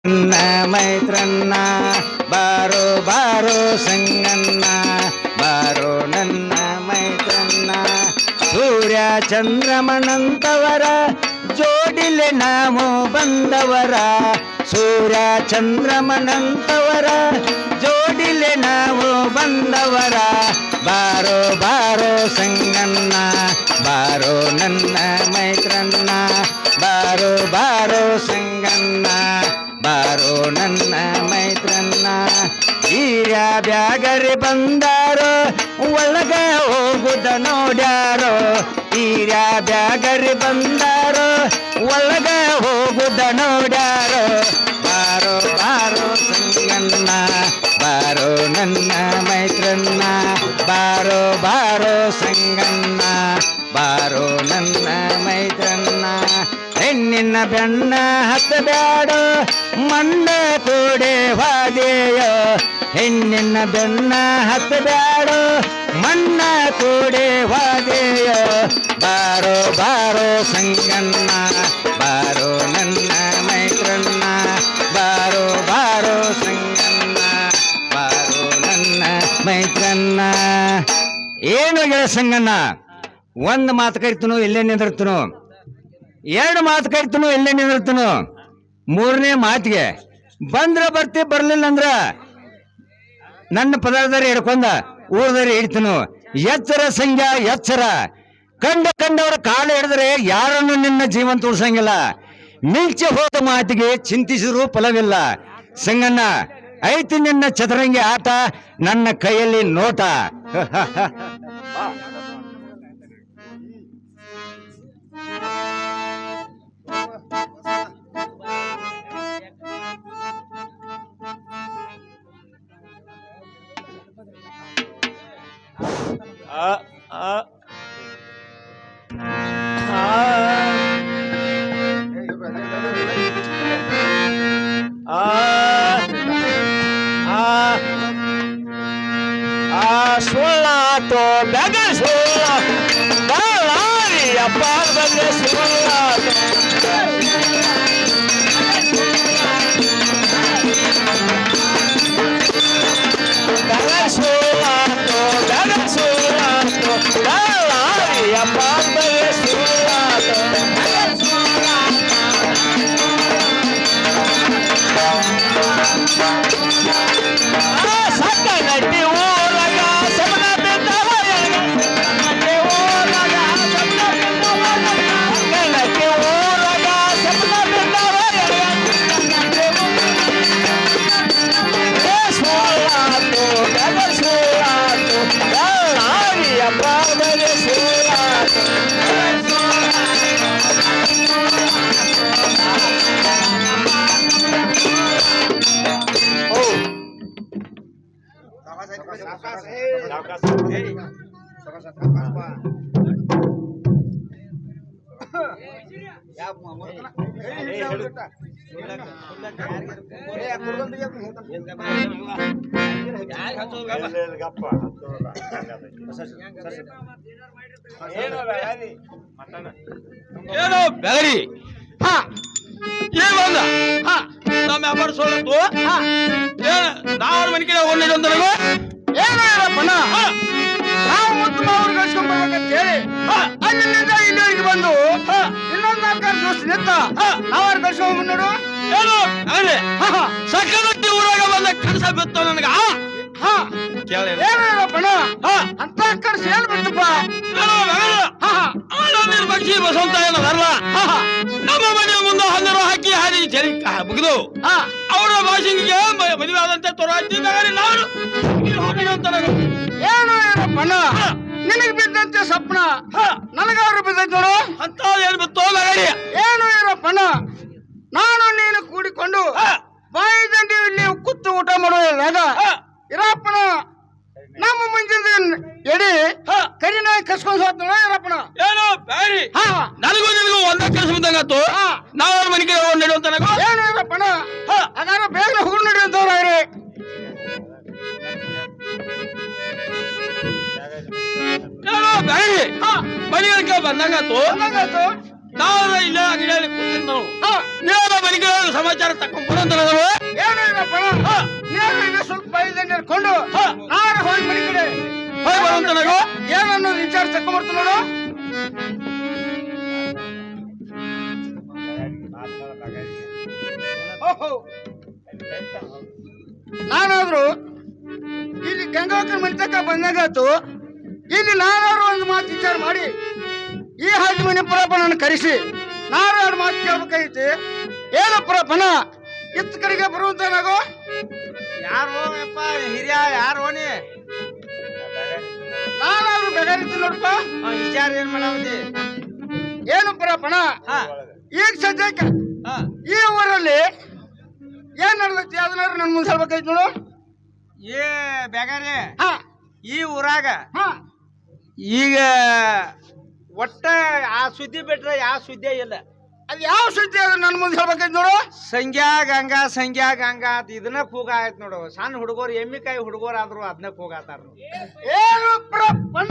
ನನ್ನ ಮೈತ್ರನ್ನ ಬಾರೋ ಬಾರೋ ಸಂಗಣ್ಣ ಬಾರೋ ನನ್ನ ಮೈತ್ರನ್ನ ಸೂರ್ಯ ಚಂದ್ರಮನಂತವರ ಜೋಡಿಲೆ ನಾವು ಬಂದವರ ಸೂರ್ಯ ಚಂದ್ರಮನಂತವರ ಜೋಡಿಲೆ ನಾವು ಬಂದವರ ಬಾರೋ ಬಾರೋ ಸಂಗಣ್ಣ ಬಾರೋ ನನ್ನ ಮೈತ್ರನ್ನ ಬಾರೋ ಬಾರೋ ಸಂಗಣ್ಣ ಬಾರೋ ನನ್ನ ಮೈತ್ರನ್ನ ಹೀರ್ಯ ಬ್ಯಾಗರಿ ಬಂದಾರೋ ಒಳಗ ಹೋಗುದ ನೋಡ್ಯಾರೋ ಹೀರ್ಯ ಬ್ಯಾಗರಿ ಬಂದಾರೋ ಒಳಗ ಹೋಗುದ ನೋಡ್ಯಾರೋ ಬಾರೋ ಬಾರೋ ಸಂಗಣ್ಣ ಬಾರೋ ನನ್ನ ಮೈತ್ರನ್ನ ಬಾರೋ ಬಾರೋ ಸಂಗಣ್ಣ ಬಾರೋ ನನ್ನ ಮೈತ್ರನ್ನ ಹೆಣ್ಣಿನ ಬೆಣ್ಣ ಹತ್ತಬ್ಯಾಡೋ ಮಣ್ಣ ಕೂಡೆ ವಾದೆಯೋ ಹೆಣ್ಣಿನ ಬೆಣ್ಣ ಹತ್ತಬ್ಯಾಡೋ ಮಣ್ಣ ಕೂಡೆ ವಾದೆಯೋ ಬಾರೋ ಬಾರೋ ಸಂಗಣ್ಣ ಬಾರೋ ನನ್ನ ಮೈತ್ರನ್ನ ಬಾರೋ ಬಾರೋ ಸಂಗಣ್ಣ ಬಾರೋ ನನ್ನ ಮೈತ್ರನ್ನ ಏನು ಗೆಳ ಸಂಗಣ್ಣ ಒಂದು ಮಾತು ಕರಿತನು ಎಲ್ಲೇ ನಿಂದಿರ್ತನು ಎರಡು ಮಾತು ಕರಿತನು ಎಲ್ಲೇ ನಿಂದಿರ್ತನು ಮೂರನೇ ಮಾತಿಗೆ ಬಂದ್ರ ಬರ್ತಿ ಬರ್ಲಿಲ್ಲ ಅಂದ್ರ ನನ್ನ ಪದಾರ್ಥ ಹಿಡ್ಕೊಂಡ ಊರದಾರಿ ಹಿಡಿತನು ಎಚ್ಚರ ಸಂಖ್ಯ ಎಚ್ಚರ ಕಂಡವರ ಕಾಲ ಹಿಡಿದ್ರೆ ಯಾರನ್ನು ನಿನ್ನ ಜೀವಂತ ಉಳಿಸಂಗಿಲ್ಲ ಮಿಂಚೆ ಹೋದ ಮಾತಿಗೆ ಚಿಂತಿಸಿದ್ರು ಫಲವಿಲ್ಲ ಸಂಗಣ್ಣ ಐತಿ ನಿನ್ನ ಚತರಂಗಿ ಆಟ ನನ್ನ ಕೈಯಲ್ಲಿ ನೋಟ ಸುಳ್ಳಾಟೋ ಬೆಗ ಸುಳ್ಳ ಅಪ್ಪ ಬಂದೆ ಸುಳ್ಳಾಟೋ ಬೆಗ ಸುಳ್ಳಾಟೋ ಬೆಗ ಸುಳ್ಳಾಟೋ ಅಪ್ಪ ಬಂದೆ ಸುಳ್ಳಾಟೋ ಸಕ್ಕ ನಟ್ಟಿ ಊರಾಗ ಸಮನ ಬಿದ್ದವ ನಟ್ಟಿ ಊರಾಗ ಸಮನ ಬಿದ್ದವ ಸೋಳಾತು ಬೆಗ ಸೋಳಾತು ನಾವಿಯ ಪ್ರಾಣಗೆ ಸೋಳಾತು ಏನು ಬೆಗರಿ ಏನ್ ಬಂದ ನಮ್ಮ ವ್ಯಾಪಾರ ಸೋಲತ್ತು ನಾವ್ರ ಮನೆ ಕಡೆ ಒಂದಿಡು ಅಂತ ಏನೋ ಇರಪ್ಪನ ನಾವು ಮುತ್ತು ಮಾವರು ಕಳ್ಸ್ಕೊಂಡ್ ಬರ್ಬೇಕಂತ ಹೇಳಿ ಅಲ್ಲಿಂದ ಇಲ್ಲಿವರೆಗೆ ಬಂದು ಇನ್ನೊಂದ್ 4 ದಿವಸ ನಿಂತ ನಾವ್ರು ಕಳ್ಸ್ಕೊಂಡ್ ನೋಡು ಏನು ಅದೇ ಸಕ್ಕದಟ್ಟಿ ಊರಾಗ ಬಂದ ಕನಸ ಬಿತ್ತು ನನಗ ಕೇಳಿ ಏನೋ ಇರಪ್ಪನ ಅಂತ ಕರ್ಸಿ ಏನ್ ಬಿತ್ತಪ್ಪ ನಿರ್ಭಕ್ಷಿ ಬಸವಂತ ಏನದಲ್ಲ ನಮ್ಮ ಮನೆ ಮುಂದೆ ಹಂದರು ಹಾಕಿ ಹಾದಿ ಜರಿ ಮುಗಿದು ಅವರ ಭಾಷೆಗೆ ಮದುವೆ ಆದಂತೆ ತೊರಾಜಿ ನಾನು ಹೋಗಿದಂತ ಏನೋ ಇರಪ್ಪನ ನಿನಗ್ ಬಿದ್ದಂತೆ ಸ್ವಪ್ನ ನನಗಾದ್ರು ಬಿದ್ದೈತೆ ನೋಡು ಅಂತ ಏನ್ ಬಿತ್ತು ಮಗಡಿ ಏನು ಇರಪ್ಪನ ನಾನು ನೀನು ಕೂಡಿಕೊಂಡು ಬಾಯಿ ದಂಡಿ ಇಲ್ಲಿ ಕೂತು ಊಟ ಮಾಡುವಾಗ ಇರಪ್ಪನ ನಮ್ಮ ಮುಂಜಿನ ಎಡಿ ಕರಿನಾಯಿ ಕಸ್ಕೊಂಡ್ ಹೋಗ್ತಾಳ ಇರಪ್ಪನ ಏನು ಬ್ಯಾರಿ ನನಗೂ ನಿನಗೂ ಒಂದೇ ಕೆಲಸ ಬಂದಂಗಾತು ನಾವು ಅವ್ರ ಮನೆಗೆ ನಡೆಯುವಂತ ಏನು ಇರಪ್ಪನ ಹಾಗಾದ್ರೆ ಬೇಗ ಹುಡುಗ ನಡೆಯುವಂತವ್ರಿ ಬ್ಯಾರಿ ಮನೆಗೆ ಬಂದಂಗಾತು ನಾವು ಇಲ್ಲೇ ಅಂಗಡಿಯಲ್ಲಿ ಕೂತಿದ್ದು ನೇರ ಮನೆಗೆ ಸಮಾಚಾರ ತಕೊಂಡ್ಬರಂತ ಏನು ಇರಪ್ಪ ನೀನು ಇದು ಸ್ವಲ್ಪ ಬೈದಂಡೆ ಹಿಡ್ಕೊಂಡು ನಾನು ಹೋಗಿ ಮನೆ ಕಡೆ ಹೋಗಿ ಬರುವಂತ ನಾವು ಏನನ್ನೋ ವಿಚಾರ ತಕೊಂಡ್ಬರ್ತು ನೋಡು. ಓಹೋ ನಾನಾದ್ರು ಇಲ್ಲಿ ಗಂಗಾವತಿ ಮನೆ ತಕ್ಕ ಬಂದಾಗಾತು ಇಲ್ಲಿ ನಾನಾದ್ರು ಒಂದು ಮಾತು ವಿಚಾರ ಮಾಡಿ ಈ ಹಾಜಿ ಮನೆ ಪುರಪ್ಪನ ಕರೆಸಿ ನಾನು ಎರಡು ಮಾತು ಕೇಳ್ಬೇಕಾಗಿತ್ತು. ಏನು ಪುರಪ್ಪನ ಇತ್ತ ಕಡೆಗೆ ಬರುವಂತ ನಾಗೋ ಯಾರು ಹಿರಿಯ ಯಾರು ನೀ ನಾನಾದ್ರು ಬೆಗಾರಿದ್ದೀನಿ ನೋಡಪ್ಪ. ವಿಚಾರ ಏನ್ ಮಾಡಾವತಿ? ಏನು ಪುರಪ್ಪನ ಈಗ ಸದ್ಯಕ್ಕೆ ಈ ಊರಲ್ಲಿ ಏನ್ ನಡೆದೈತಿ ಅದನ್ನಾದ್ರು ನನ್ ಮುಂದೆ ಹೇಳ್ಬೇಕಾಯ್ತು ನೋಡು. ಏ ಬೇಗಾರೆ ಹಾ ಈ ಊರಾಗ ಹಾ ಈಗ ಒಟ್ಟ ಆ ಸುದ್ದಿ ಬಿಟ್ರೆ ಯಾವ ಸುದ್ದಿ ಇಲ್ಲ. ಅದ್ ಯಾವ ಸುದ್ದಿ ಅದ ನನ್ ಮುಂದೆ ಹೇಳ್ಬೇಕಾಯ್ತು ನೋಡು. ಸಂಗ್ಯಾ ಗಂಗಾ ಅಂತ ಇದನ್ನ ಕೂಗ ಆಯ್ತು ನೋಡು. ಸಣ್ಣ ಹುಡುಗರು ಎಮ್ಮಿಕಾಯಿ ಹುಡುಗರಾದ್ರು ಅದನ್ನ ಕೂಗಾತಾರ. ಏನು ಪುರಪ್ಪನ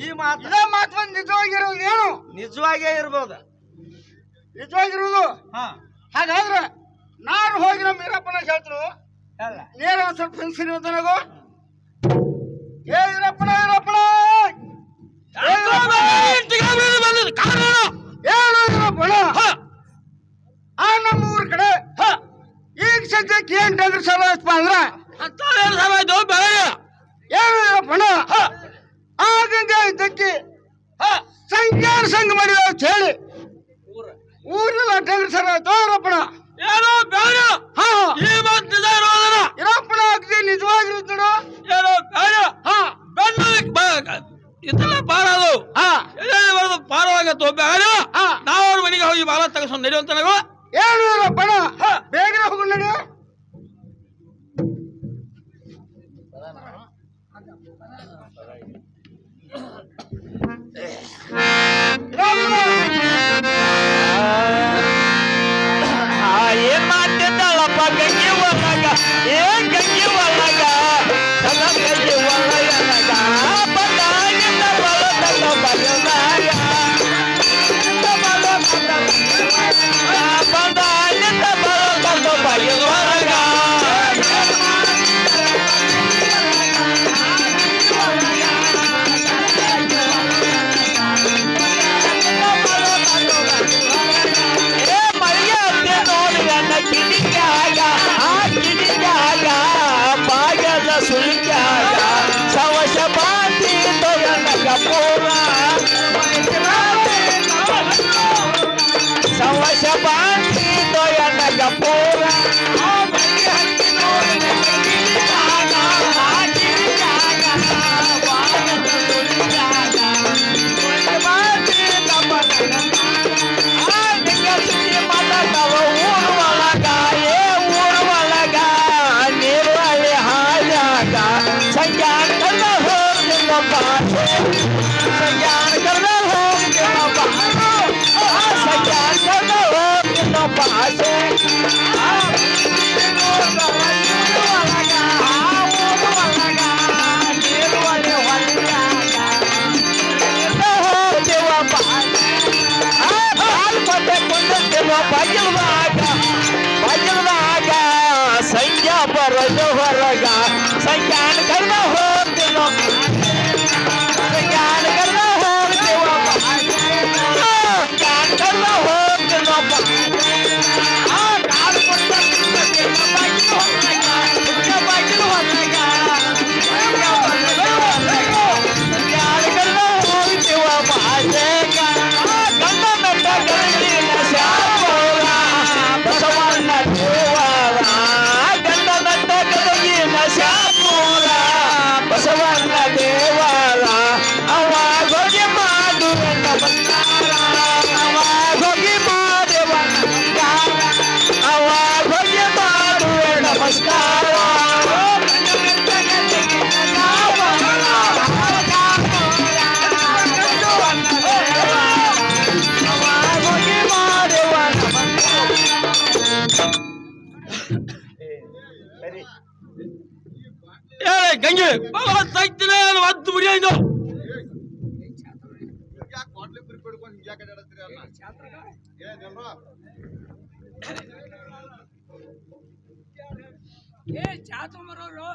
ಈ ಮಾತು ಇದೇ ಮಾತು ಬಂದು ನಿಜವಾಗಿರೋದು ಏನು ನಿಜವಾಗೇ ಇರ್ಬೋದು. ನಿಜವಾಗಿರುವುದು ಹಾಗಾದ್ರೆ ನಾನು ಹೋಗಿ ನಮ್ಮ ವೀರಪ್ಪನ ಹೇಳ್ತರು ಅಲ್ಲ ನೇರ ಒಂದ್ ಸ್ವಲ್ಪ ಫೆನ್ಸಿನ ನನಗೂ ಏ ವೀರಪ್ಪನ ಏನು ವೀರಪ್ಪನ ಆ ನಮ್ಮ ಊರ ಕಡೆ ಈಗ ಸದ್ಯಕ್ಕೆ ಏನ್ ಡಂಗ್ರ ಸಲ ಅಂದ್ರ ಏನು ವೀರಪ್ಪನ ಆ ಗಂಗಾ ಇದ್ದಕ್ಕೆ ಸಂಖ್ಯಾರ ಸಂಘ ಮಾಡಿದ ಅಂತ ಹೇಳಿ ಊರ್ನೆಲ್ಲ ಡಂಗ್ರ ಸಲ ಆಯ್ತು ವೀರಪ್ಪನ. ಏನೋ ಬೇಡ ಈ ಮಾತು ನಿಜ ಇರೋದನ್ನ ವೀರಪ್ಪನ ಅಗ್ದಿ ನಿಜವಾಗಿರುತ್ತೆ ನೋಡು. ಏನೋ ಬೇಡ ಇದೆಲ್ಲ ಪಾರದು ಬರೋದು ಪಾರವಾಗತ್ತು ಬೇಡ. ನಾವು ಅವ್ರ ಮನೆಗೆ ಹೋಗಿ ಬಾಲ ತಗಸ್ಕೊಂಡು ನಡೆಯುವಂತ ನಾವು ಏನು ವೀರಪ್ಪನ ಬೇಗನೆ ಹೋಗು ನಡಿ. ಏನ್ ಮಾಡ್ತಿದ್ದಲ್ಲಪ್ಪ ಗಂಗಿ ಒಳಗ ಗಂಗಿ ಒಳಗ ಗಂಗಿ ಒಳಗ ಬಂದಾಗಿಂದ ಬಲದಲ್ಲ ಬಯಲಾಗ ಬಂದಾಗಿಂದ ಬಲದಲ್ಲ ಬಯಲಾಗ ಸಂಖ್ಯಾ ಬರೋದು ಹೊರಗ ಸಂಖ್ಯಾನ ಕರ್ದ ಹೋಗ್ತೀನೋ ಸಂಖ್ಯಾನ ಕರ್ದ ಹೋಗ್ತೀವ ಸಂಖ್ಯಾನ ಕರ್ದ ಹೋಗ್ತೀನಪ್ಪ ಗಂಗೆ ತೆಗ್ತೀನಿ 10 ಮುರಿಯಾಯ್ತು ಬಿಡ್ಕೊಂಡು ಹಿಂಗ್ ಯಾಕೆ ಅಡ್ಡಾಡತ್ತೀರಿ ಅಲ್ಲ ಏನಿಲ್ರೋ ಏ ಚಾತು ಮರೋರು